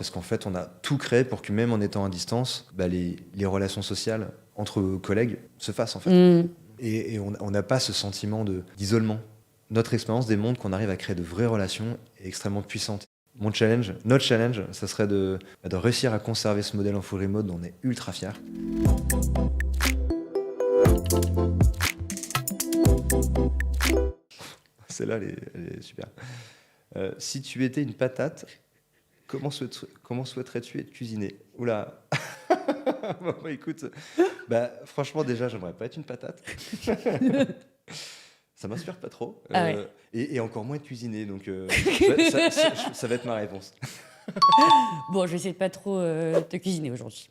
Parce qu'en fait, on a tout créé pour que même en étant à distance, les relations sociales entre collègues se fassent en fait. Et on n'a pas ce sentiment d'isolement. Notre expérience démontre qu'on arrive à créer de vraies relations extrêmement puissantes. Notre challenge, ça serait de réussir à conserver ce modèle en full remote dont on est ultra fiers. Celle-là, elle est super. Si tu étais une patate, comment souhaiterais-tu être cuisiné? Oula. Bon, écoute, franchement, déjà, j'aimerais pas être une patate. Ça m'inspire pas trop. Ah ouais. Et encore moins être cuisiné. Donc, ça va être ma réponse. Bon, je vais essayer de pas trop te cuisiner aujourd'hui.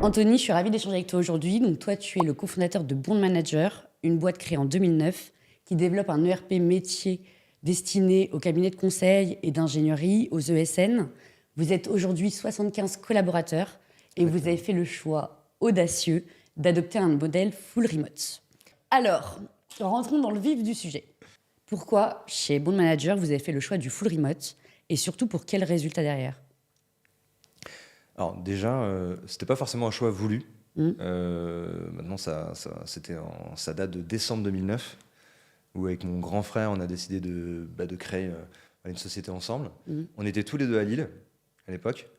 Anthony, je suis ravie d'échanger avec toi aujourd'hui. Donc, toi, tu es le cofondateur de Bond Manager, une boîte créée en 2009 qui développe un ERP métier destiné aux cabinets de conseil et d'ingénierie, aux ESN. Vous êtes aujourd'hui 75 collaborateurs et vous avez fait le choix audacieux d'adopter un modèle full remote. Alors, rentrons dans le vif du sujet. Pourquoi, chez Bond Manager, vous avez fait le choix du full remote et surtout pour quels résultats derrière? Alors déjà, c'était pas forcément un choix voulu. Maintenant, ça date de décembre 2009, où avec mon grand frère, on a décidé de créer une société ensemble. On était tous les deux à Lille, à l'époque,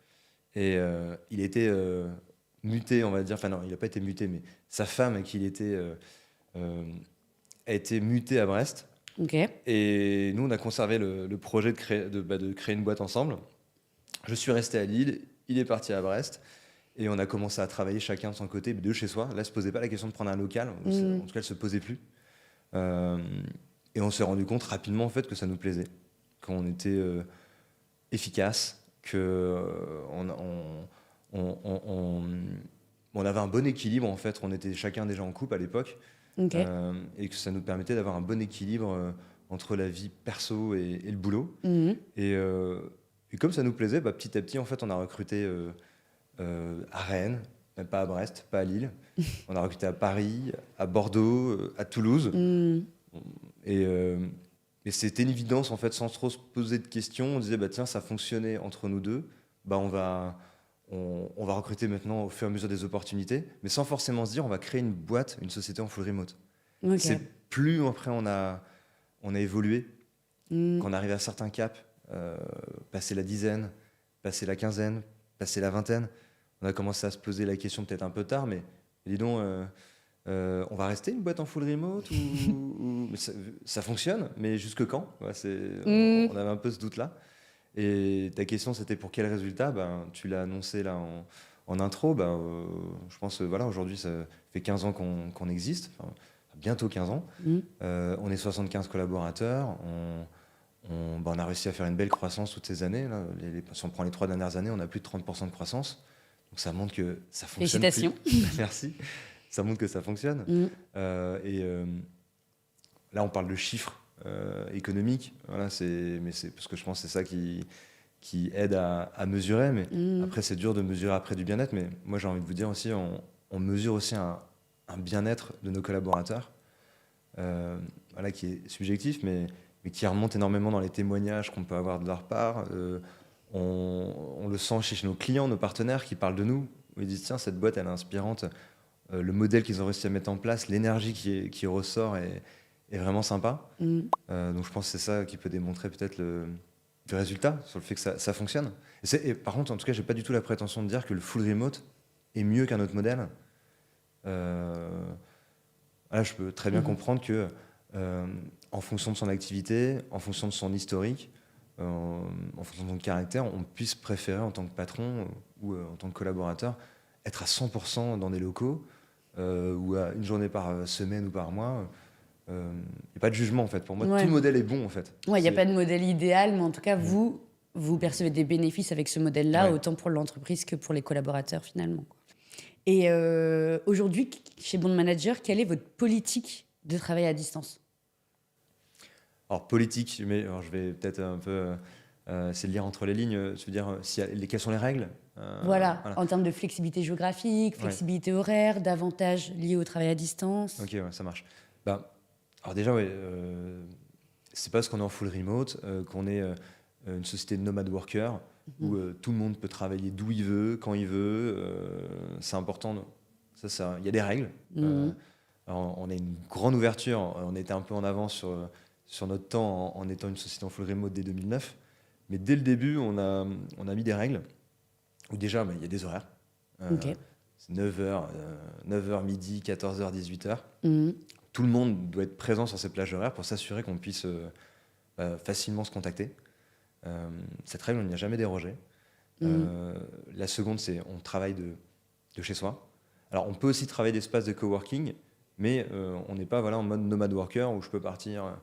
et il était muté, on va dire, enfin non, il n'a pas été muté, mais sa femme, avec qui il était, a été mutée à Brest. Okay. Et nous, on a conservé le projet de créer une boîte ensemble. Je suis resté à Lille, il est parti à Brest, et on a commencé à travailler chacun de son côté, de chez soi. Là, il ne se posait pas la question de prendre un local, en tout cas, elle ne se posait plus. Et on s'est rendu compte rapidement en fait, que ça nous plaisait, qu'on était efficace, qu'on on avait un bon équilibre, en fait. On était chacun déjà en couple à l'époque. Okay. Et que ça nous permettait d'avoir un bon équilibre entre la vie perso et le boulot. Et comme ça nous plaisait, petit à petit, en fait, on a recruté à Rennes, même pas à Brest, pas à Lille. On a recruté à Paris, à Bordeaux, à Toulouse. Et c'était une évidence, en fait, sans trop se poser de questions. On disait, tiens, ça fonctionnait entre nous deux. On va recruter maintenant au fur et à mesure des opportunités, mais sans forcément se dire on va créer une boîte, une société en full remote. Okay. C'est plus après on a évolué, qu'on arrive à certains caps, passer la dizaine, passer la quinzaine, passer la vingtaine, on a commencé à se poser la question peut-être un peu tard, mais dis donc, on va rester une boîte en full remote ou mais ça fonctionne, mais jusque quand? On avait un peu ce doute-là. Et ta question, c'était pour quel résultat? Tu l'as annoncé là en intro. Je pense voilà, aujourd'hui, ça fait 15 ans qu'on existe, enfin, bientôt 15 ans. On est 75 collaborateurs. On a réussi à faire une belle croissance toutes ces années. Là. Si on prend les 3 dernières années, on a plus de 30% de croissance. Donc ça montre que ça fonctionne. Félicitations. Merci. Ça montre que ça fonctionne. Là, on parle de chiffres économiques. Voilà, mais c'est parce que je pense que c'est ça qui aide à mesurer. Mais après, c'est dur de mesurer après du bien-être. Mais moi, j'ai envie de vous dire aussi, on mesure aussi un bien-être de nos collaborateurs, voilà, qui est subjectif, mais qui remonte énormément dans les témoignages qu'on peut avoir de leur part. On le sent chez nos clients, nos partenaires qui parlent de nous, où ils disent tiens, cette boîte, elle est inspirante. Le modèle qu'ils ont réussi à mettre en place, l'énergie qui ressort est vraiment sympa. Donc je pense que c'est ça qui peut démontrer peut-être le résultat sur le fait que ça fonctionne. Et par contre, en tout cas, j'ai pas du tout la prétention de dire que le full remote est mieux qu'un autre modèle. Là, je peux très bien comprendre que en fonction de son activité, en fonction de son historique, en fonction de son caractère, on puisse préférer en tant que patron ou en tant que collaborateur être à 100% dans des locaux ou à une journée par semaine ou par mois. Il n'y a pas de jugement en fait. Pour moi, tout modèle est bon en fait. Ouais, il n'y a pas de modèle idéal, mais en tout cas, vous percevez des bénéfices avec ce modèle-là, autant pour l'entreprise que pour les collaborateurs finalement. Et aujourd'hui, chez Bond Manager, quelle est votre politique de travail à distance? Alors politique, mais alors, je vais peut-être un peu essayer de lire entre les lignes. Je veux dire, quelles sont les règles? Voilà, en termes de flexibilité géographique, flexibilité horaire, davantage lié au travail à distance. Ok, ça marche. Alors déjà, c'est parce qu'on est en full remote qu'on est une société de nomade worker. où tout le monde peut travailler d'où il veut, quand il veut. C'est important. Il y a des règles. Alors, on a une grande ouverture. On était un peu en avance sur notre temps en étant une société en full remote dès 2009. Mais dès le début, on a mis des règles où déjà, il y a des horaires. C'est 9h midi, 14h, 18h. Tout le monde doit être présent sur ces plages horaires pour s'assurer qu'on puisse facilement se contacter. Cette règle, on n'y a jamais dérogé. La seconde, c'est on travaille de chez soi. Alors, on peut aussi travailler d'espace de coworking, mais on n'est pas en mode nomade worker où je peux partir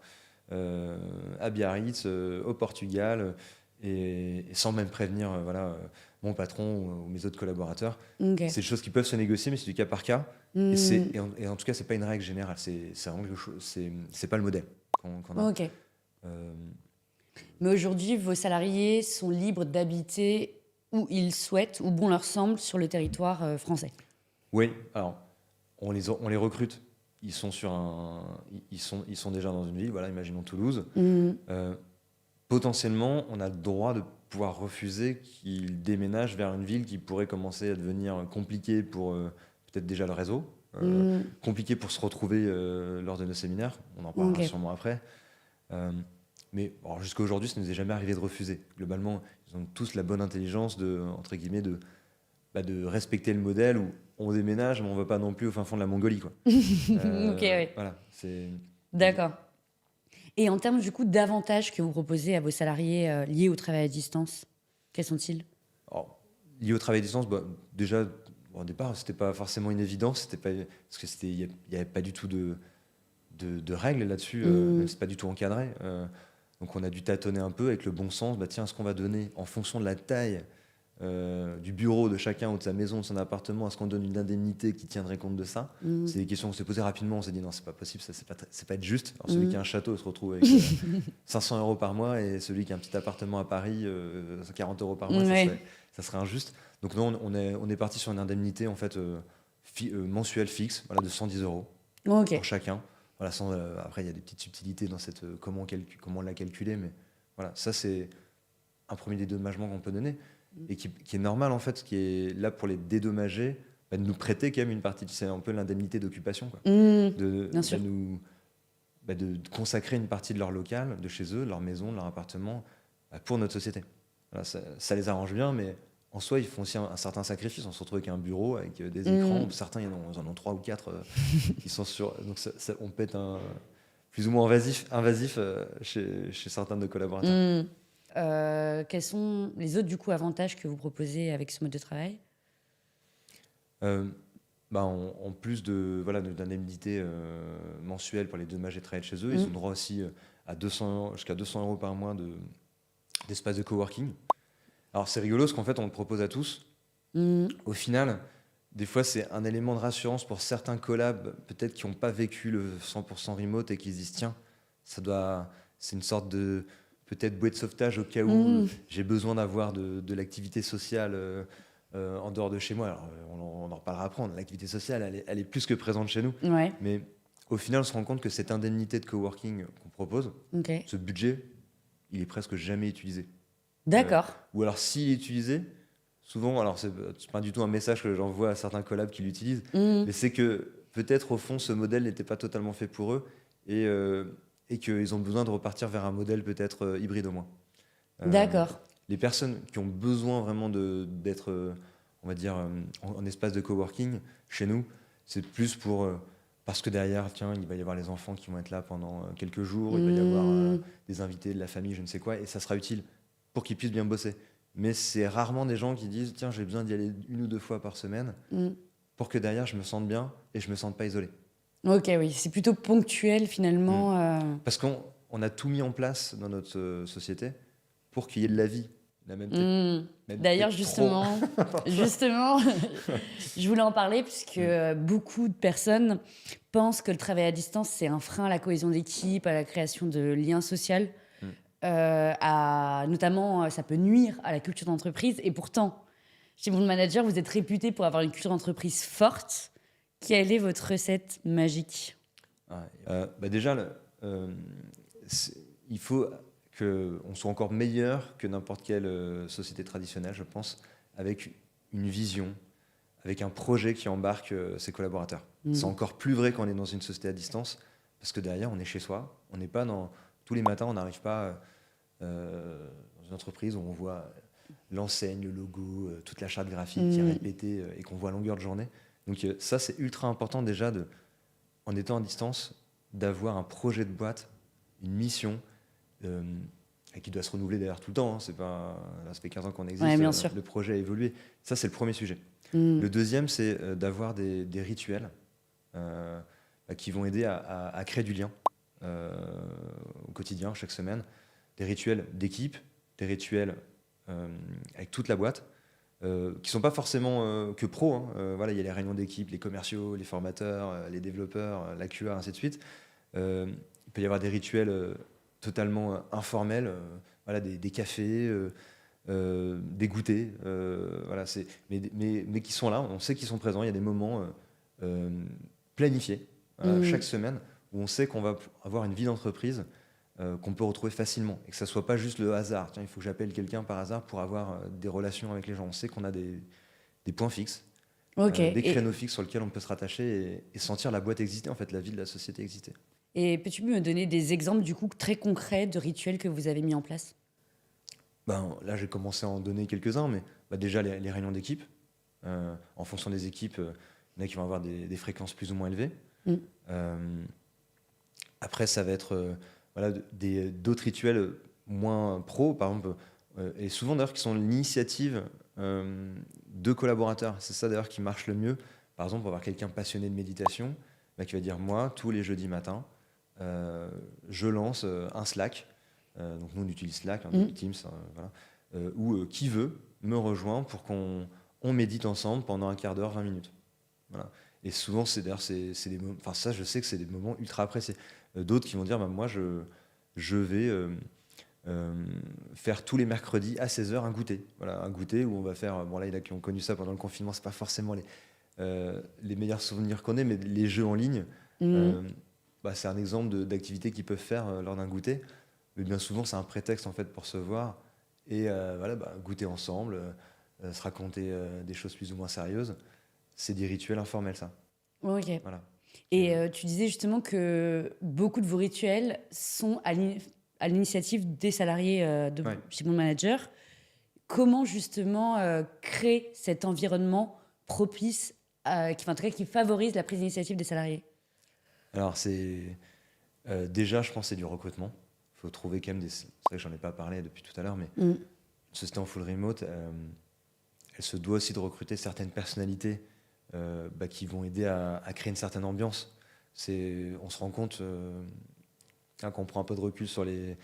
à Biarritz, au Portugal, et sans même prévenir mon patron ou mes autres collaborateurs. C'est des choses qui peuvent se négocier, mais c'est du cas par cas. Et en tout cas, c'est pas une règle générale. C'est vraiment quelque chose. C'est pas le modèle qu'on a. Mais aujourd'hui, vos salariés sont libres d'habiter où ils souhaitent, où bon leur semble, sur le territoire français. Oui. Alors, on les recrute. Ils sont déjà dans une ville. Voilà, imaginons Toulouse. Potentiellement, on a le droit de pouvoir refuser qu'ils déménagent vers une ville qui pourrait commencer à devenir compliquée pour peut-être déjà le réseau, compliqué pour se retrouver lors de nos séminaires. On en parlera sûrement après. Mais jusqu'à aujourd'hui, ça ne nous est jamais arrivé de refuser. Globalement, ils ont tous la bonne intelligence entre guillemets, de respecter le modèle où on déménage, mais on ne va pas non plus au fin fond de la Mongolie, quoi. Voilà, D'accord. Et en termes du coup d'avantages que vous proposez à vos salariés liés au travail à distance, quels sont-ils ? Liés au travail à distance, déjà, au départ, c'était pas forcément une évidence, parce que il n'y avait pas du tout de règles là-dessus, c'est pas du tout encadré. Donc on a dû tâtonner un peu avec le bon sens. Tiens, est-ce qu'on va donner en fonction de la taille du bureau de chacun ou de sa maison, de son appartement, est-ce qu'on donne une indemnité qui tiendrait compte de ça ? C'est des questions qu'on s'est posées rapidement. On s'est dit non, c'est pas possible, ça c'est pas être juste. Alors, celui qui a un château se retrouve avec 500 € par mois, et celui qui a un petit appartement à Paris, 40 € par mois, ça serait injuste. Donc nous, on est parti sur une indemnité en fait mensuelle fixe, de 110 € pour chacun. Après, il y a des petites subtilités dans comment on l'a calculé, mais voilà, ça c'est un premier dédommagement qu'on peut donner. Et qui est normal en fait, qui est là pour les dédommager, de nous prêter quand même une partie, c'est un peu l'indemnité d'occupation, quoi. De consacrer une partie de leur local, de chez eux, de leur maison, de leur appartement, pour notre société. Voilà, ça les arrange bien, mais en soi, ils font aussi un certain sacrifice. On se retrouve avec un bureau, avec des écrans, certains ils en ont 3 ou 4 qui sont sur. Donc on peut être plus ou moins invasif chez certains de nos collaborateurs. Quels sont les autres avantages que vous proposez avec ce mode de travail ? En plus d'indemnité mensuelle pour les dédommagés de travail chez eux, ils ont droit aussi jusqu'à 200 € par mois d'espace de coworking. Alors c'est rigolo parce qu'en fait on le propose à tous. Au final, des fois c'est un élément de rassurance pour certains collabs peut-être qui n'ont pas vécu le 100% remote et qui se disent tiens, c'est une sorte de peut-être bouée de sauvetage au cas où j'ai besoin d'avoir de l'activité sociale en dehors de chez moi. Alors, on en reparlera après. L'activité sociale, elle est plus que présente chez nous. Mais au final, on se rend compte que cette indemnité de coworking qu'on propose, ce budget, il est presque jamais utilisé. D'accord. Ou alors, s'il est utilisé, souvent, alors c'est pas du tout un message que j'envoie à certains collabs qui l'utilisent, mais c'est que peut-être au fond, ce modèle n'était pas totalement fait pour eux. Et qu'ils ont besoin de repartir vers un modèle peut-être hybride au moins. D'accord. Les personnes qui ont besoin vraiment d'être, on va dire, en espace de coworking, chez nous, c'est plus parce que derrière, tiens, il va y avoir les enfants qui vont être là pendant quelques jours, il va y avoir des invités de la famille, je ne sais quoi, et ça sera utile pour qu'ils puissent bien bosser. Mais c'est rarement des gens qui disent, tiens, j'ai besoin d'y aller 1 ou 2 fois par semaine pour que derrière, je me sente bien et je me sente pas isolé. Ok, oui, c'est plutôt ponctuel finalement. Parce qu'on a tout mis en place dans notre société pour qu'il y ait de la vie. Même D'ailleurs, justement, je voulais en parler puisque beaucoup de personnes pensent que le travail à distance, c'est un frein à la cohésion d'équipe, à la création de liens sociaux. Notamment, ça peut nuire à la culture d'entreprise. Et pourtant, chez Bond Manager, vous êtes réputé pour avoir une culture d'entreprise forte. Quelle est votre recette magique ? Déjà, il faut qu'on soit encore meilleur que n'importe quelle société traditionnelle, je pense, avec une vision, avec un projet qui embarque ses collaborateurs. C'est encore plus vrai quand on est dans une société à distance, parce que derrière, on est chez soi. On n'est pas dans... Tous les matins, on n'arrive pas dans une entreprise où on voit l'enseigne, le logo, toute la charte graphique qui est répétée et qu'on voit à longueur de journée. Donc ça, c'est ultra important déjà, en étant à distance, d'avoir un projet de boîte, une mission, et qui doit se renouveler d'ailleurs tout le temps. Hein. C'est pas, là, ça fait 15 ans qu'on existe, Ouais, bien sûr. le projet a évolué. Ça, c'est le premier sujet. Le deuxième, c'est d'avoir des rituels qui vont aider à créer du lien au quotidien, chaque semaine. Des rituels d'équipe, des rituels avec toute la boîte, qui ne sont pas forcément que pro. Hein. Voilà, il y a les réunions d'équipe, les commerciaux, les formateurs, les développeurs, la QA, ainsi de suite. Il peut y avoir des rituels totalement informels, voilà, des cafés, des goûters, voilà, mais qui sont là, on sait qu'ils sont présents. Il y a des moments planifiés chaque semaine où on sait qu'on va avoir une vie d'entreprise qu'on peut retrouver facilement et que ça ne soit pas juste le hasard. Tiens, il faut que j'appelle quelqu'un par hasard pour avoir des relations avec les gens. On sait qu'on a des points fixes, des créneaux fixes sur lesquels on peut se rattacher et sentir la boîte exister, en fait, la vie de la société exister. Et peux-tu me donner des exemples du coup très concrets de rituels que vous avez mis en place? Là, j'ai commencé à en donner quelques-uns, mais déjà les réunions d'équipe. En fonction des équipes, il y en a qui vont avoir des fréquences plus ou moins élevées. Après, ça va être voilà, d'autres rituels moins pro, par exemple, et souvent d'ailleurs qui sont l'initiative de collaborateurs. C'est ça d'ailleurs qui marche le mieux. Par exemple, on va avoir quelqu'un passionné de méditation qui va dire, moi, tous les jeudis matins, je lance un Slack. Donc nous, on utilise Slack, Teams, voilà, où qui veut me rejoint pour qu'on médite ensemble pendant un quart d'heure, 20 minutes. Voilà. Et souvent, c'est des moments, enfin ça, je sais que c'est des moments ultra appréciés. D'autres qui vont dire, moi, je vais faire tous les mercredis à 16h un goûter. Voilà, un goûter où on va faire, bon là, il y en a qui ont connu ça pendant le confinement, c'est pas forcément les meilleurs souvenirs qu'on ait, mais les jeux en ligne, c'est un exemple d'activité qu'ils peuvent faire lors d'un goûter. Mais bien souvent, c'est un prétexte en fait pour se voir et goûter ensemble, se raconter des choses plus ou moins sérieuses. C'est des rituels informels, ça. Ok. Voilà. Et tu disais justement que beaucoup de vos rituels sont à l'initiative des salariés chez Bond Manager. Comment justement créer cet environnement propice, qui favorise la prise d'initiative des salariés? Alors, déjà, je pense que c'est du recrutement. Il faut trouver quand même c'est vrai que j'en ai pas parlé depuis tout à l'heure, mais une société en full remote, elle se doit aussi de recruter certaines personnalités qui vont aider à créer une certaine ambiance. On se rend compte, quand on prend un peu de recul sur les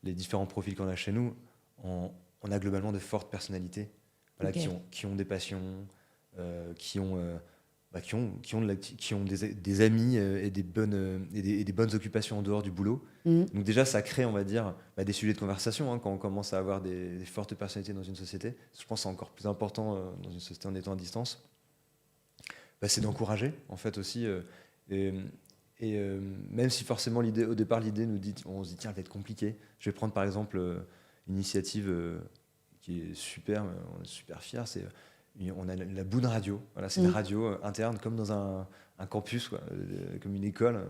différents profils qu'on a chez nous, on a globalement de fortes personnalités, voilà, qui ont des passions, qui ont des amis et des bonnes occupations en dehors du boulot. Donc déjà, ça crée, on va dire, des sujets de conversation quand on commence à avoir des fortes personnalités dans une société. Je pense que c'est encore plus important dans une société en étant à distance. C'est d'encourager, en fait, aussi. Même si forcément, au départ, l'idée on se dit, tiens, elle va être compliquée. Je vais prendre, par exemple, une initiative qui est super, on est super fiers, on a la Boon Radio. Voilà, c'est une radio interne, comme dans un campus, quoi, comme une école.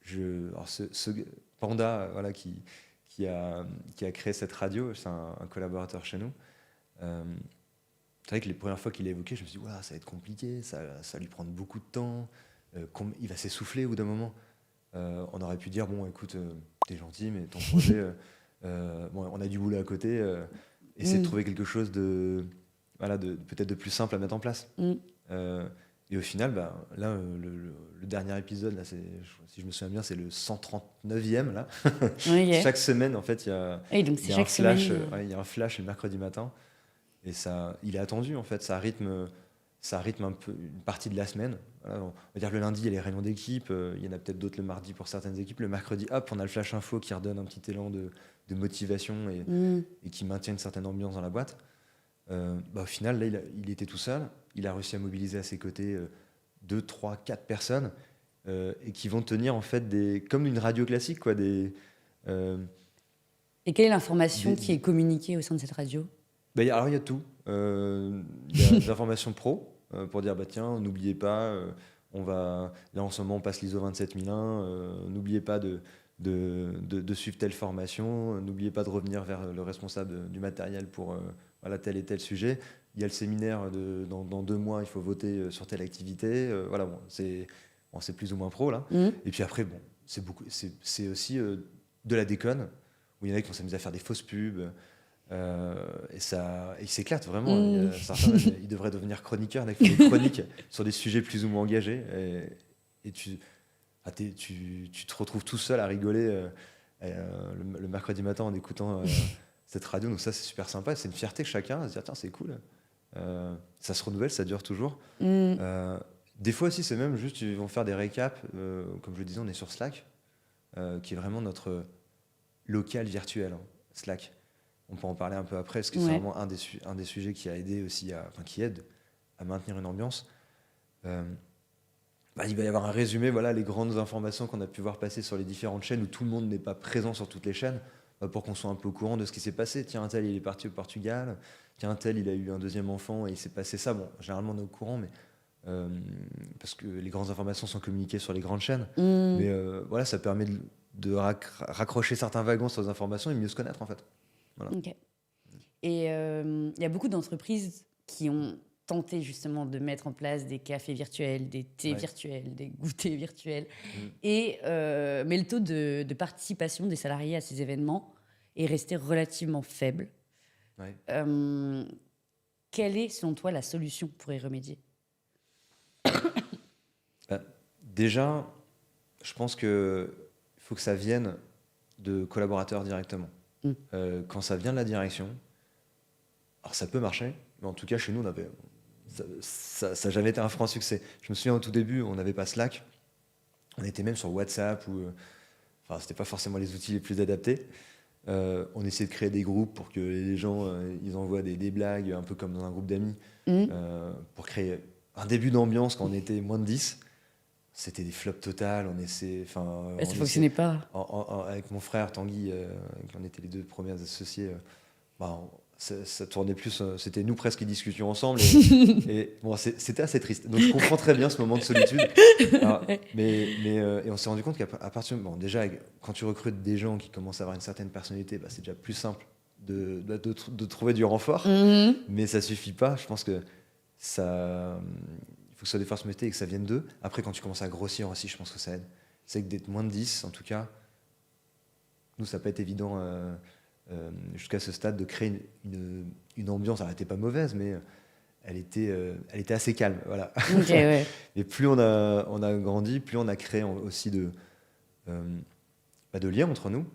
Ce Panda, voilà, qui a créé cette radio, c'est un collaborateur chez nous. C'est vrai que les premières fois qu'il l'a évoqué, je me suis dit, ça va être compliqué, ça va lui prendre beaucoup de temps, il va s'essouffler au bout d'un moment. On aurait pu dire, bon, écoute, t'es gentil, mais ton projet, on a du boulot à côté, essayer de trouver quelque chose peut-être de plus simple à mettre en place. Et au final, là, le dernier épisode, là, si je me souviens bien, c'est le 139e. Là. Chaque semaine, en fait, il y a un flash. Il y a un flash le mercredi matin. Et ça, il est attendu, en fait. Ça rythme un peu une partie de la semaine. Voilà, on va dire le lundi, il y a les réunions d'équipe. Il y en a peut-être d'autres le mardi pour certaines équipes. Le mercredi, hop, on a le flash info qui redonne un petit élan de motivation et qui maintient une certaine ambiance dans la boîte. Au final, là, il était tout seul. Il a réussi à mobiliser à ses côtés 2, 3, 4 personnes. et qui vont tenir en fait comme une radio classique, quoi, Et quelle est l'information des- qui est communiquée au sein de cette radio? alors il y a tout. Il y a des informations pro pour dire bah tiens, n'oubliez pas, là en ce moment on passe l'ISO 27001, n'oubliez pas de suivre telle formation, n'oubliez pas de revenir vers le responsable du matériel pour voilà, tel et tel sujet. Il y a le séminaire dans 2 mois, il faut voter sur telle activité. Voilà, c'est plus ou moins pro là. Et puis après, bon, c'est aussi de la déconne, où il y en a qui vont s'amuser à faire des fausses pubs. Et ils s'éclatent vraiment. Il y a certains, ils devraient devenir chroniqueurs, là, qui font des chroniques sur des sujets plus ou moins engagés. Et tu te retrouves tout seul à rigoler le mercredi matin en écoutant cette radio. Donc ça, c'est super sympa. C'est une fierté que chacun à se dire, tiens, c'est cool. Ça se renouvelle, ça dure toujours. Des fois aussi, c'est même juste, ils vont faire des récaps. Comme je le disais, on est sur Slack, qui est vraiment notre local virtuel, hein, Slack. On peut en parler un peu après, parce que c'est vraiment un des sujets qui a aidé aussi, qui aide à maintenir une ambiance. Il va y avoir un résumé, voilà, les grandes informations qu'on a pu voir passer sur les différentes chaînes, où tout le monde n'est pas présent sur toutes les chaînes, pour qu'on soit un peu au courant de ce qui s'est passé. Tiens, un tel, il est parti au Portugal. Tiens, un tel, il a eu un deuxième enfant et il s'est passé ça. Bon, généralement, on est au courant, mais parce que les grandes informations sont communiquées sur les grandes chaînes. Mais voilà, ça permet de raccrocher certains wagons sur les informations et mieux se connaître, en fait. Voilà. Ok. Et il y a beaucoup d'entreprises qui ont tenté justement de mettre en place des cafés virtuels, des thés virtuels, des goûters virtuels. Mais le taux de participation des salariés à ces événements est resté relativement faible. Ouais. Quelle est, selon toi, la solution pour y remédier? Déjà, je pense qu'il faut que ça vienne de collaborateurs directement. Quand ça vient de la direction, alors ça peut marcher, mais en tout cas, chez nous, ça n'a jamais été un franc succès. Je me souviens au tout début, on n'avait pas Slack, on était même sur WhatsApp, c'était pas forcément les outils les plus adaptés. On essayait de créer des groupes pour que les gens ils envoient des blagues, un peu comme dans un groupe d'amis, pour créer un début d'ambiance quand on était moins de 10. C'était des flops totales. Ça fonctionnait pas. Avec mon frère Tanguy, on était les 2 premiers associés, ça tournait plus. C'était nous presque qui discutions ensemble. Et bon, c'était assez triste. Donc je comprends très bien ce moment de solitude. Et on s'est rendu compte qu'à partir déjà, quand tu recrutes des gens qui commencent à avoir une certaine personnalité, c'est déjà plus simple de trouver du renfort. Mais ça suffit pas. Je pense que ça. Il faut que ce soit des forces métiers et que ça vienne d'eux. Après, quand tu commences à grossir aussi, je pense que ça aide. C'est que d'être moins de 10, en tout cas, nous, ça n'a pas été évident jusqu'à ce stade de créer une ambiance. Elle n'était pas mauvaise, mais elle était assez calme. Voilà. Okay, Et plus on a grandi, plus on a créé aussi de liens entre nous.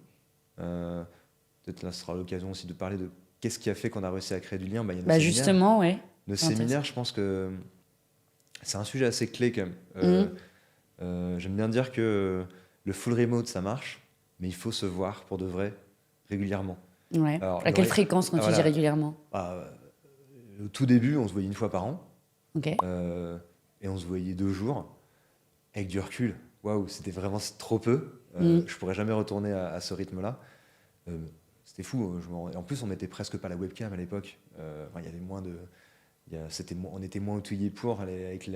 Peut-être là, ce sera l'occasion aussi de parler de qu'est-ce qui a fait qu'on a réussi à créer du lien. Il y a nos séminaires. Justement, ouais. Nos séminaires, je pense que c'est un sujet assez clé quand même. J'aime bien dire que le full remote, ça marche, mais il faut se voir pour de vrai régulièrement. Ouais. Alors, à quelle fréquence quand tu dis régulièrement? Au tout début, on se voyait 1 fois par an. Okay. Et on se voyait 2 jours. Avec du recul, waouh, c'était vraiment trop peu. Je pourrais jamais retourner à ce rythme-là. C'était fou. En plus, on n'était presque pas la webcam à l'époque. Il y avait moins de... on était moins outillés avec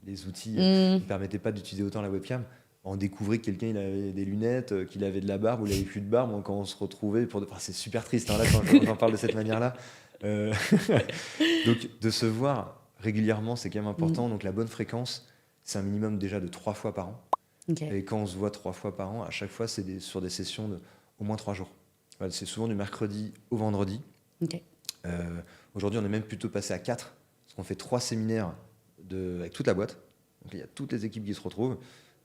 les outils qui ne permettaient pas d'utiliser autant la webcam. On découvrait que quelqu'un il avait des lunettes, qu'il avait de la barbe ou il avait plus de barbe. Quand on se retrouvait, c'est super triste là quand j'en parle de cette manière-là. Donc de se voir régulièrement, c'est quand même important. Donc la bonne fréquence, c'est un minimum déjà de 3 fois par an. Okay. Et quand on se voit 3 fois par an, à chaque fois, c'est sur des sessions de au moins 3 jours. Voilà, c'est souvent du mercredi au vendredi. Okay. Aujourd'hui, on est même plutôt passé à 4, parce qu'on fait 3 séminaires avec toute la boîte. Donc il y a toutes les équipes qui se retrouvent.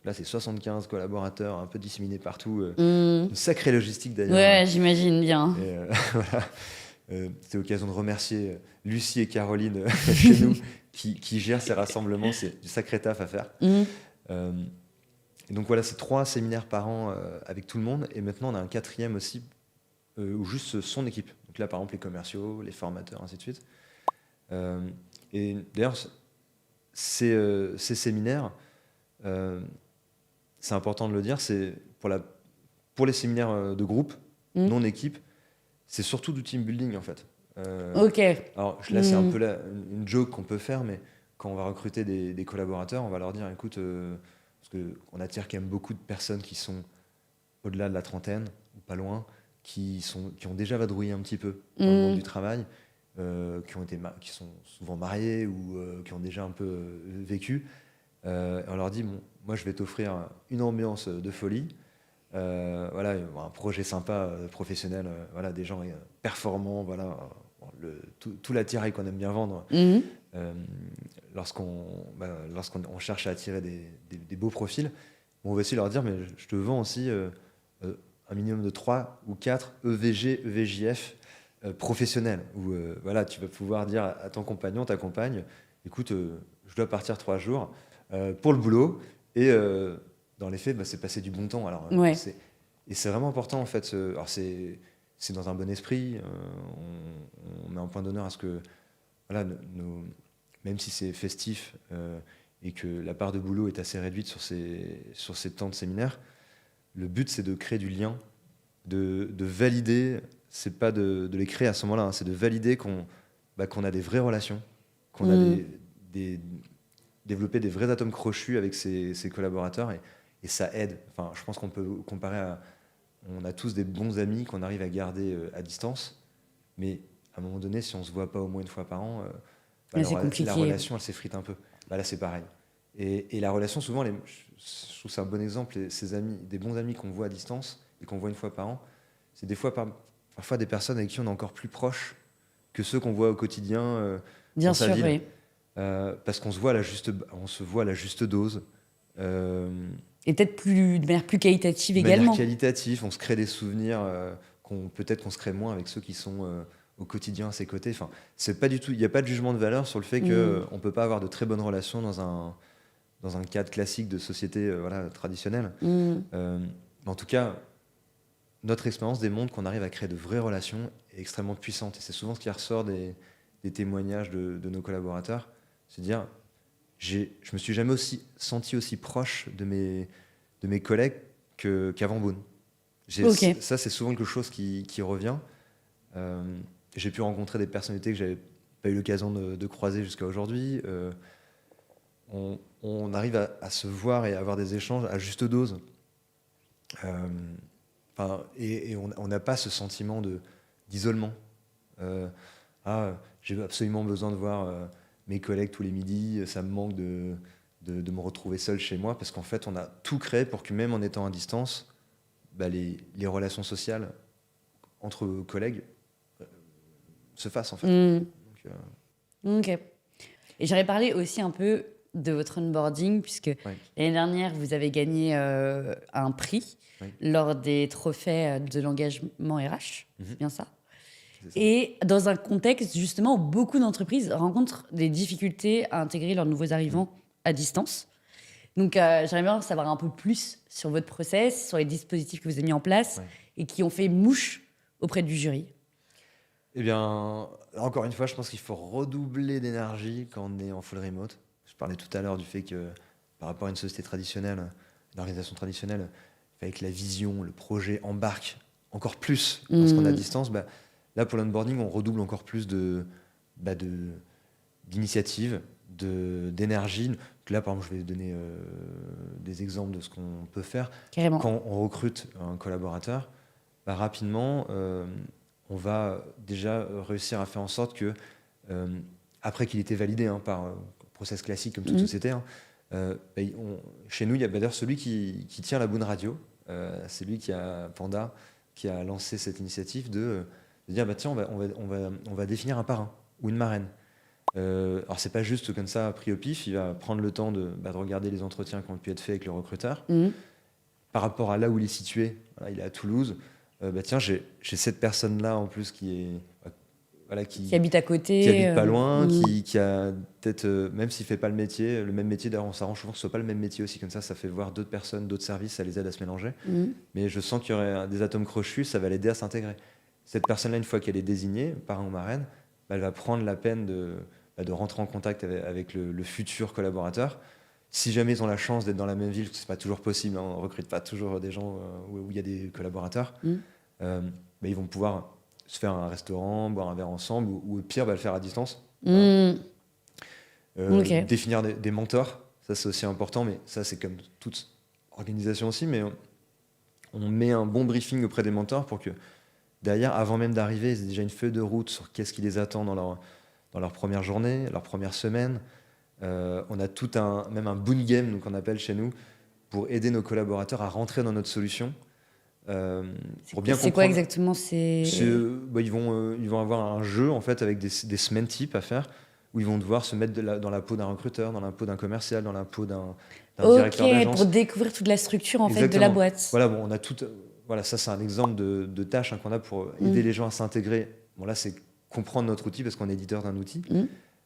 Là, c'est 75 collaborateurs un peu disséminés partout. Une sacrée logistique d'ailleurs. Ouais, j'imagine bien. Et, voilà. C'était l'occasion de remercier Lucie et Caroline chez nous qui gèrent ces rassemblements. C'est du sacré taf à faire. Et donc voilà, c'est 3 séminaires par an avec tout le monde. Et maintenant, on a un 4e aussi, où juste son équipe. Donc là, par exemple, les commerciaux, les formateurs, ainsi de suite. Et d'ailleurs, ces séminaires, euh, c'est important de le dire, c'est pour les séminaires de groupe, non équipe, c'est surtout du team building en fait. Ok. Alors là, c'est un peu une joke qu'on peut faire, mais quand on va recruter des collaborateurs, on va leur dire, écoute, parce qu'on attire quand même beaucoup de personnes qui sont au-delà de la trentaine, ou pas loin, qui ont déjà vadrouillé un petit peu dans le monde du travail, qui sont souvent mariés ou qui ont déjà un peu vécu. Et on leur dit, bon, moi je vais t'offrir une ambiance de folie, voilà, un projet sympa, professionnel, voilà, des gens performants, voilà, tout l'attirail qu'on aime bien vendre. Lorsqu'on cherche à attirer des beaux profils, on va aussi leur dire, mais je te vends aussi un minimum de 3 ou 4 EVG, EVJF professionnels, où voilà, tu vas pouvoir dire à ton compagnon, ta compagne, écoute, je dois partir 3 jours pour le boulot, et dans les faits, c'est passer du bon temps. Alors, Ouais. et c'est vraiment important, en fait. Alors, c'est dans un bon esprit, on met un point d'honneur à ce que, voilà, même si c'est festif et que la part de boulot est assez réduite sur ces temps de séminaire, le but, c'est de créer du lien, de valider, c'est pas de les créer à ce moment-là, hein, c'est de valider qu'on a des vraies relations, qu'on a développé des vrais atomes crochus avec ses collaborateurs, et ça aide. Enfin, je pense qu'on peut comparer à... On a tous des bons amis qu'on arrive à garder à distance, mais à un moment donné, si on se voit pas au moins une fois par an, C'est compliqué. la relation, elle s'effrite un peu. Là, c'est pareil. Et la relation, souvent, je trouve que c'est un bon exemple, ces amis, des bons amis qu'on voit à distance et qu'on voit une fois par an, c'est parfois des personnes avec qui on est encore plus proche que ceux qu'on voit au quotidien Bien dans sa sûr, ville. oui. Parce qu'on se voit à la juste dose. Et peut-être de manière plus qualitative De manière également. qualitative, on se crée des souvenirs peut-être qu'on se crée moins avec ceux qui sont au quotidien à ses côtés. Enfin, c'est pas du tout, il n'y a pas de jugement de valeur sur le fait qu'on ne peut pas avoir de très bonnes relations dans un cadre classique de société voilà, traditionnelle. En tout cas, notre expérience démontre qu'on arrive à créer de vraies relations extrêmement puissantes. Et c'est souvent ce qui ressort des témoignages de nos collaborateurs. C'est dire, je me suis jamais senti aussi proche de mes collègues qu'avant Boone. Ok. Ça, c'est souvent quelque chose qui revient. J'ai pu rencontrer des personnalités que j'avais pas eu l'occasion de croiser jusqu'à aujourd'hui. On arrive à se voir et à avoir des échanges à juste dose. Et on n'a pas ce sentiment d'isolement. J'ai absolument besoin de voir mes collègues tous les midis, ça me manque de me retrouver seul chez moi, parce qu'en fait, on a tout créé pour que même en étant à distance, les relations sociales entre collègues se fassent, en fait. Ok. Et j'aurais parlé aussi un peu de votre onboarding, puisque l'année dernière, vous avez gagné un prix lors des trophées de l'engagement RH, c'est bien ça? Et dans un contexte justement où beaucoup d'entreprises rencontrent des difficultés à intégrer leurs nouveaux arrivants à distance. Donc j'aimerais bien savoir un peu plus sur votre process, sur les dispositifs que vous avez mis en place et qui ont fait mouche auprès du jury. Eh bien, encore une fois, je pense qu'il faut redoubler d'énergie quand on est en full remote. Je parlais tout à l'heure du fait que par rapport à une société traditionnelle, une organisation traditionnelle, avec la vision, le projet embarque encore plus lorsqu'on est à distance. Là, pour l'onboarding, on redouble encore plus d'initiative, d'énergie. Là, par exemple, je vais donner des exemples de ce qu'on peut faire. Carrément. Quand on recrute un collaborateur, rapidement, on va déjà réussir à faire en sorte que, après qu'il ait été validé par un process classique comme toute société, chez nous, il y a d'ailleurs celui qui tient la Boone Radio. C'est lui Panda, qui a lancé cette initiative de dire tiens, on va définir un parrain ou une marraine. Alors c'est pas juste comme ça pris au pif, il va prendre le temps de regarder les entretiens qui ont pu être faits avec le recruteur. Par rapport à là où il est situé, il est à Toulouse, tiens, j'ai cette personne-là en plus qui habite à côté, qui habite pas loin, qui a peut-être, même s'il fait pas le même métier, d'ailleurs on s'arrange souvent que ce soit pas le même métier aussi, comme ça fait voir d'autres personnes, d'autres services, ça les aide à se mélanger. Mais je sens qu'il y aurait des atomes crochus, ça va l'aider à s'intégrer. Cette personne-là, une fois qu'elle est désignée, parrain ou marraine, elle va prendre la peine de rentrer en contact avec le futur collaborateur si jamais ils ont la chance d'être dans la même ville, c'est pas toujours possible, hein, on recrute pas toujours des gens où il y a des collaborateurs, bah, ils vont pouvoir se faire un restaurant, boire un verre ensemble, ou au pire, le faire à distance. Voilà. Ok. Définir des mentors, ça c'est aussi important, mais ça c'est comme toute organisation aussi, mais on met un bon briefing auprès des mentors pour que derrière, avant même d'arriver, ils aient déjà une feuille de route sur qu'est-ce qui les attend dans leur première journée, leur première semaine. On a même un boon game, donc on appelle chez nous, pour aider nos collaborateurs à rentrer dans notre solution. Pour bien C'est quoi comprendre. exactement? Ils vont avoir un jeu en fait avec des semaines types à faire où ils vont devoir se mettre dans la peau d'un recruteur, dans la peau d'un commercial, dans la peau d'un directeur d'agence. Pour découvrir toute la structure en fait de Exactement. la boîte. Voilà, bon, on a tout. Voilà, ça c'est un exemple de tâche qu'on a pour aider les gens à s'intégrer. Bon là, c'est comprendre notre outil parce qu'on est éditeur d'un outil.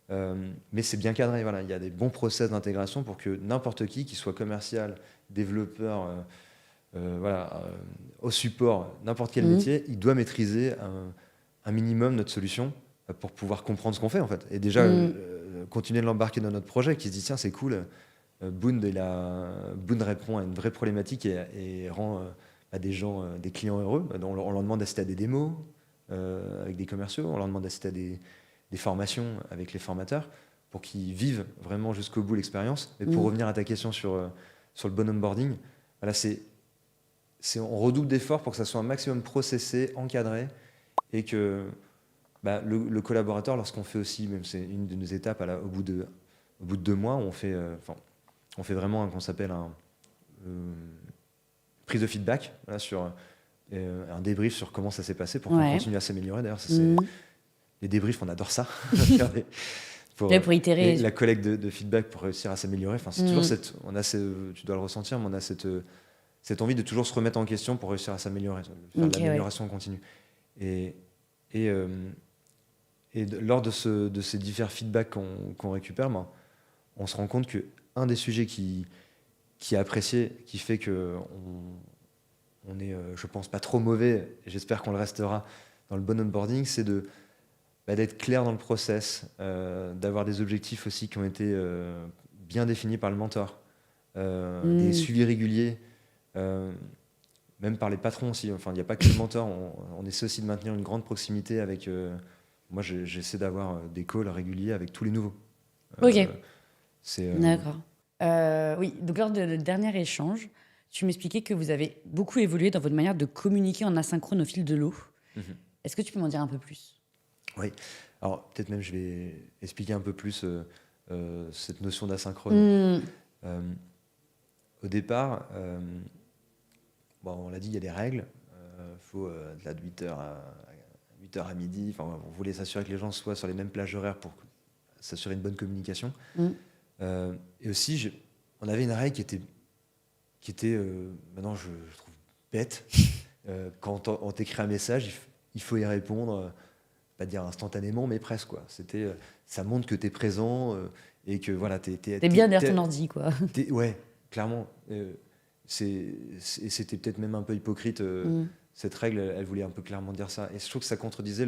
Mais c'est bien cadré. Voilà, il y a des bons process d'intégration pour que n'importe qui soit commercial, développeur, au support, n'importe quel métier, il doit maîtriser un minimum notre solution pour pouvoir comprendre ce qu'on fait en fait. Et déjà continuer de l'embarquer dans notre projet, qui se dit tiens c'est cool, Boond répond à une vraie problématique et rend des gens, des clients heureux. On leur demande d'assister à des démos avec des commerciaux, on leur demande d'assister à des formations avec les formateurs pour qu'ils vivent vraiment jusqu'au bout l'expérience. Mais pour revenir à ta question sur le bon onboarding, voilà, on redouble d'efforts pour que ça soit un maximum processé, encadré, et que le collaborateur, lorsqu'on fait aussi, même c'est une de nos étapes au bout de 2 mois, on fait vraiment qu'on s'appelle prise de feedback, voilà, sur un débrief sur comment ça s'est passé pour qu'on continue à s'améliorer. D'ailleurs, les débriefs, on adore ça. pour itérer. La collecte de feedback pour réussir à s'améliorer. Enfin, c'est toujours tu dois le ressentir, mais on a cette envie de toujours se remettre en question pour réussir à s'améliorer, faire de l'amélioration continue. Et lors de ces divers feedbacks qu'on récupère, on se rend compte qu'un des sujets qui est apprécié, qui fait qu'on est, je pense, pas trop mauvais, et j'espère qu'on le restera dans le bon onboarding, c'est d'être clair dans le process, d'avoir des objectifs aussi qui ont été bien définis par le mentor, des suivis réguliers, même par les patrons aussi. Enfin, il n'y a pas que le mentor, on essaie aussi de maintenir une grande proximité avec... moi, j'essaie d'avoir des calls réguliers avec tous les nouveaux. Ok. D'accord. Oui, donc lors de notre dernier échange, tu m'expliquais que vous avez beaucoup évolué dans votre manière de communiquer en asynchrone au fil de l'eau. Est-ce que tu peux m'en dire un peu plus ? Oui. Alors, peut-être même, je vais expliquer un peu plus cette notion d'asynchrone. Au départ, on l'a dit, il y a des règles. Faut de 8h à midi. Enfin, on voulait s'assurer que les gens soient sur les mêmes plages horaires pour s'assurer une bonne communication. Et aussi, on avait une règle qui était maintenant, je trouve bête. Quand on t'écrit un message, il faut y répondre, pas dire instantanément, mais presque, quoi. Ça montre que tu es présent et que voilà, t'es bien derrière ton ordi, quoi. Ouais, clairement. C'était peut-être même un peu hypocrite. Cette règle, elle voulait un peu clairement dire ça. Et je trouve que ça contredisait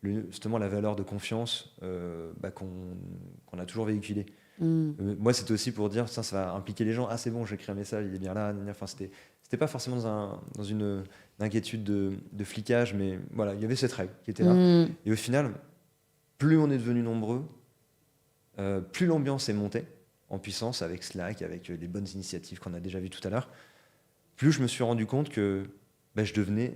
justement la valeur de confiance qu'on a toujours véhiculée. Moi, c'était aussi pour dire, ça va impliquer les gens. Ah, c'est bon, j'écris un message, il est bien là. Enfin, c'était pas forcément dans une inquiétude de flicage, mais voilà, il y avait cette règle qui était là. Et au final, plus on est devenu nombreux, plus l'ambiance est montée en puissance avec Slack, avec les bonnes initiatives qu'on a déjà vues tout à l'heure, plus je me suis rendu compte que je devenais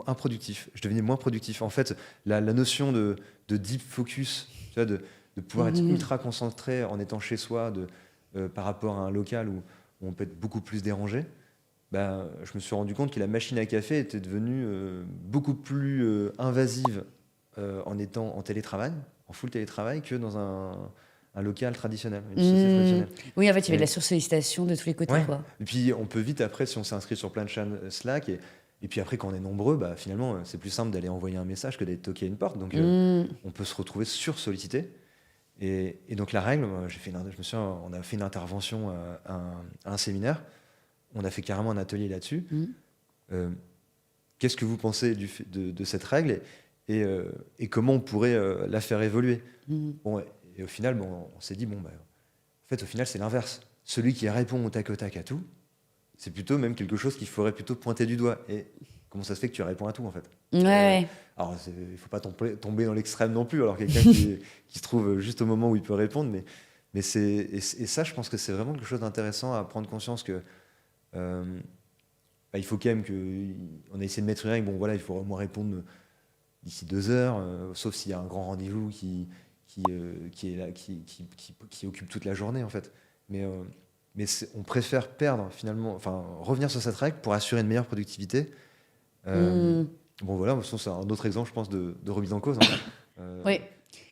improductif. Je devenais moins productif. En fait, la notion de deep focus, tu vois, de pouvoir être ultra concentré en étant chez soi par rapport à un local où on peut être beaucoup plus dérangé, je me suis rendu compte que la machine à café était devenue beaucoup plus invasive en étant en télétravail, en full télétravail, que dans un local traditionnel, une société traditionnelle. Oui, en fait, il y avait de la sursollicitation de tous les côtés. Ouais. Quoi. Et puis, on peut vite, après, si on s'inscrit sur plein de chaînes Slack, et puis après, quand on est nombreux, finalement, c'est plus simple d'aller envoyer un message que d'être toqué à une porte. Donc, on peut se retrouver sursollicité. Et donc, la règle, on a fait une intervention à un séminaire. On a fait carrément un atelier là-dessus. Qu'est-ce que vous pensez de cette règle et comment on pourrait la faire évoluer ? Bon, et au final, on s'est dit, fait, au final, c'est l'inverse. Celui qui répond au tac à tout, c'est plutôt même quelque chose qu'il faudrait plutôt pointer du doigt. Et comment ça se fait que tu réponds à tout, en fait? Ouais. Alors, il ne faut pas tomber dans l'extrême non plus. Alors, quelqu'un qui se trouve juste au moment où il peut répondre. Mais et ça, je pense que c'est vraiment quelque chose d'intéressant à prendre conscience que il faut quand même qu'on a essayé de mettre une règle. Bon, voilà, il faut au moins répondre d'ici 2 heures, sauf s'il y a un grand rendez-vous qui est là, qui occupe toute la journée, en fait. Mais on préfère perdre, finalement, enfin, revenir sur cette règle pour assurer une meilleure productivité. Bon, voilà, c'est un autre exemple, je pense, de remise en cause, hein. Oui,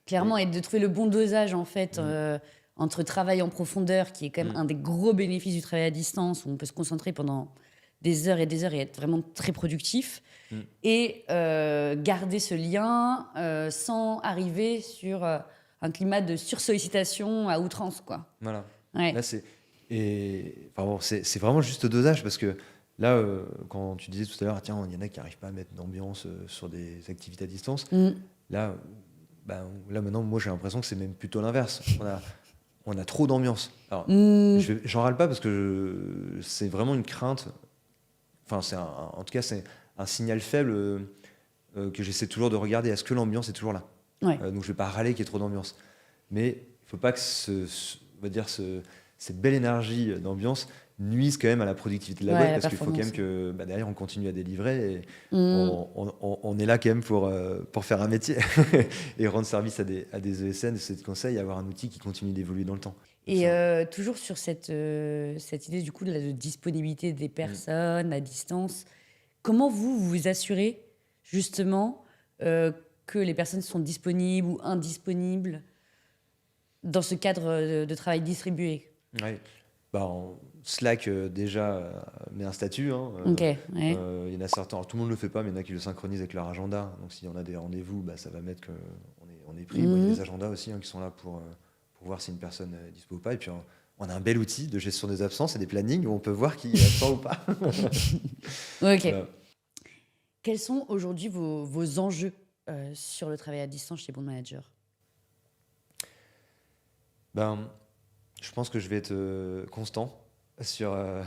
clairement, et de trouver le bon dosage, en fait, Mm. entre travail en profondeur, qui est quand même Mm. un des gros bénéfices du travail à distance, où on peut se concentrer pendant des heures et des heures et être vraiment très productif, Mm. et garder ce lien sans arriver sur un climat de sursollicitation à outrance, quoi. Voilà. Ouais. Là, enfin, bon, c'est vraiment juste dosage parce que là, quand tu disais tout à l'heure, tiens, il y en a qui n'arrivent pas à mettre d'ambiance sur des activités à distance. Là, là maintenant, moi, j'ai l'impression que c'est même plutôt l'inverse. On a trop d'ambiance. Alors, j'en râle pas parce que c'est vraiment une crainte. Enfin, en tout cas, c'est un signal faible que j'essaie toujours de regarder. Est-ce que l'ambiance est toujours là? Ouais. Donc, je vais pas râler qu'il y ait trop d'ambiance. Mais il faut pas que on va dire cette belle énergie d'ambiance nuise quand même à la productivité de la boîte, la parce qu'il faut quand même performance. que derrière on continue à délivrer et on est là quand même pour faire un métier et rendre service à des ESN, des sociétés de conseil, et avoir un outil qui continue d'évoluer dans le temps. Et toujours sur cette idée du coup de disponibilité des personnes à distance, comment vous vous assurez justement que les personnes sont disponibles ou indisponibles dans ce cadre de travail distribué? Ouais. Slack déjà met un statut, hein, Ok, ouais. il y en a certains, alors tout le monde ne le fait pas, mais il y en a qui le synchronisent avec leur agenda. Donc s'il y en a des rendez-vous, ça va mettre qu'on est pris. Bon, il y a des agendas aussi, hein, qui sont là pour voir si une personne est dispo ou pas. Et puis on a un bel outil de gestion des absences et des plannings où on peut voir qui est absent ou pas. Ok. Voilà. Quels sont aujourd'hui vos enjeux sur le travail à distance chez Bond Manager? Je pense que je vais être constant sur. Là,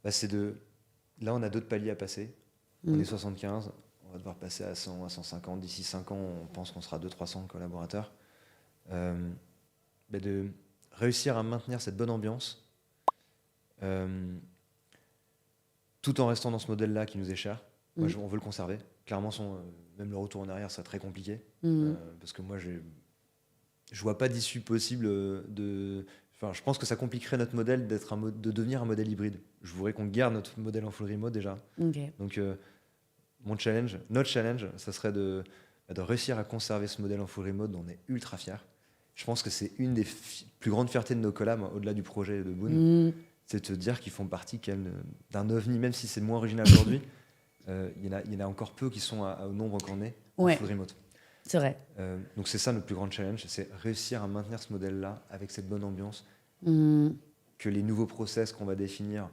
on a d'autres paliers à passer. On est 75, on va devoir passer à 100, à 150. D'ici 5 ans, on pense qu'on sera 200-300 collaborateurs. De réussir à maintenir cette bonne ambiance tout en restant dans ce modèle-là qui nous est cher. Moi, on veut le conserver. Clairement, même le retour en arrière serait très compliqué. Parce que moi, je vois pas d'issue possible Enfin, je pense que ça compliquerait notre modèle de devenir un modèle hybride. Je voudrais qu'on garde notre modèle en full remote déjà. Okay. Donc, notre challenge, ça serait de réussir à conserver ce modèle en full remote dont on est ultra fier. Je pense que c'est une des plus grandes fiertés de nos collabs, au-delà du projet de Boon, c'est de te dire qu'ils font partie d'un ovni, même si c'est moins original aujourd'hui. Il y en a encore peu qui sont au nombre qu'on est en full remote. C'est vrai. Donc c'est ça notre plus grand challenge, c'est réussir à maintenir ce modèle-là avec cette bonne ambiance, que les nouveaux process qu'on va définir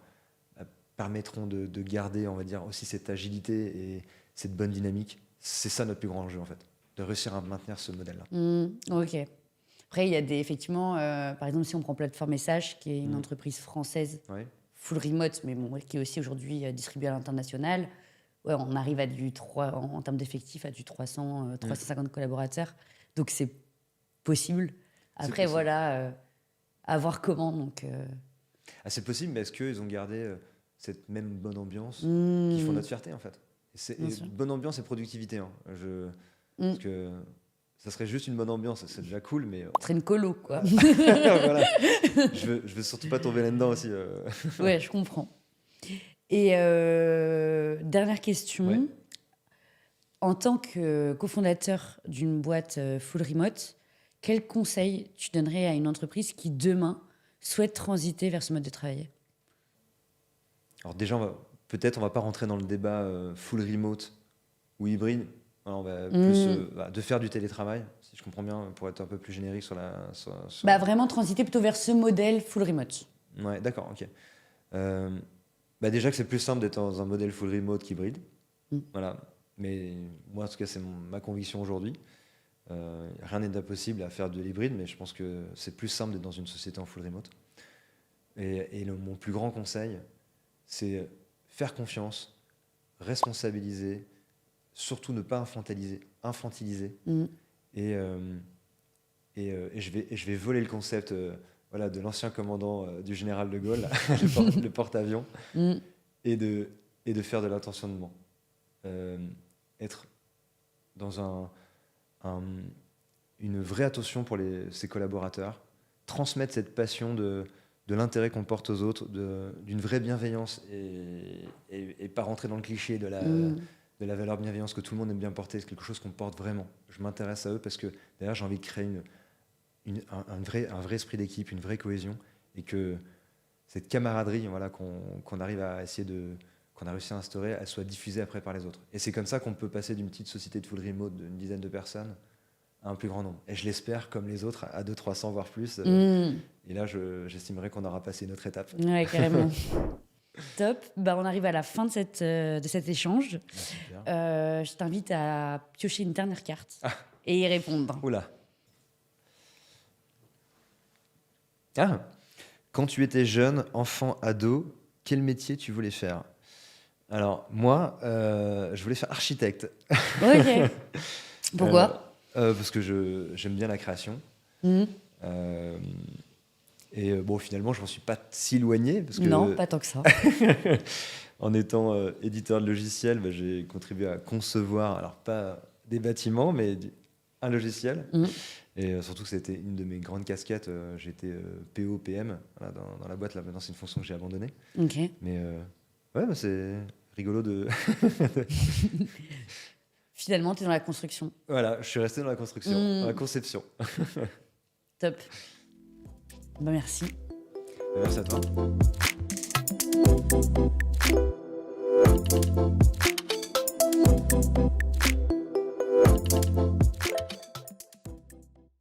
permettront de garder, on va dire, aussi cette agilité et cette bonne dynamique. C'est ça notre plus grand enjeu, en fait, de réussir à maintenir ce modèle-là. Ok. Après, il y a effectivement, par exemple, si on prend Plateforme Message, qui est une entreprise française, full remote, mais bon, qui est aussi aujourd'hui distribuée à l'international. Ouais, on arrive à en termes d'effectifs, à du 350 collaborateurs. Donc, c'est possible. Après, voilà, à voir comment. Donc, c'est possible, mais est-ce qu'ils ont gardé cette même bonne ambiance qui font notre fierté, en fait? Bonne ambiance et productivité. Hein. Parce que ça serait juste une bonne ambiance, c'est déjà cool, mais... Ce serait une colo, quoi. Voilà. Je veux surtout pas tomber là-dedans aussi. Ouais, je comprends. Et dernière question. Ouais. En tant que cofondateur d'une boîte full remote, quel conseil tu donnerais à une entreprise qui, demain, souhaite transiter vers ce mode de travail? Alors déjà, on va pas rentrer dans le débat full remote ou hybride. Alors on va plus de faire du télétravail, si je comprends bien, pour être un peu plus générique sur vraiment transiter plutôt vers ce modèle full remote. Ouais, d'accord, ok. Déjà que c'est plus simple d'être dans un modèle full remote qu'hybride. Voilà. Mais moi, en tout cas, c'est ma conviction aujourd'hui. Rien n'est impossible à faire de l'hybride, mais je pense que c'est plus simple d'être dans une société en full remote. Et mon plus grand conseil, c'est faire confiance, responsabiliser, surtout ne pas infantiliser. Et je vais voler le concept voilà, de l'ancien commandant du général de Gaulle, le porte-avions, et de faire de l'intentionnement. Être dans une vraie attention pour ses collaborateurs, transmettre cette passion de l'intérêt qu'on porte aux autres, d'une vraie bienveillance et pas rentrer dans le cliché de la valeur bienveillance que tout le monde aime bien porter, c'est quelque chose qu'on porte vraiment. Je m'intéresse à eux parce que d'ailleurs j'ai envie de créer un vrai esprit d'équipe, une vraie cohésion, et que cette camaraderie voilà, qu'on arrive à essayer qu'on a réussi à instaurer, elle soit diffusée après par les autres. Et c'est comme ça qu'on peut passer d'une petite société de full remote d'une dizaine de personnes à un plus grand nombre. Et je l'espère, comme les autres, à 200-300, voire plus. Et là, j'estimerais qu'on aura passé une autre étape. Ouais, carrément. Top. On arrive à la fin de cet échange. Je t'invite à piocher une dernière carte et y répondre. Oula. Quand tu étais jeune, enfant, ado, quel métier tu voulais faire ? Alors, moi, je voulais faire architecte. Ok. Pourquoi ? Parce que j'aime bien la création. Et bon, finalement, je m'en suis pas si éloigné. Parce que, non, pas tant que ça. En étant éditeur de logiciels, j'ai contribué à concevoir, alors pas des bâtiments, mais un logiciel. Et surtout que c'était une de mes grandes casquettes. J'étais PO, PM voilà, dans la boîte. Là, maintenant, c'est une fonction que j'ai abandonnée. Okay. Mais ouais, c'est rigolo de... Finalement, tu es dans la construction. Voilà, je suis resté dans la construction, dans la conception. Top. Merci. Merci à toi.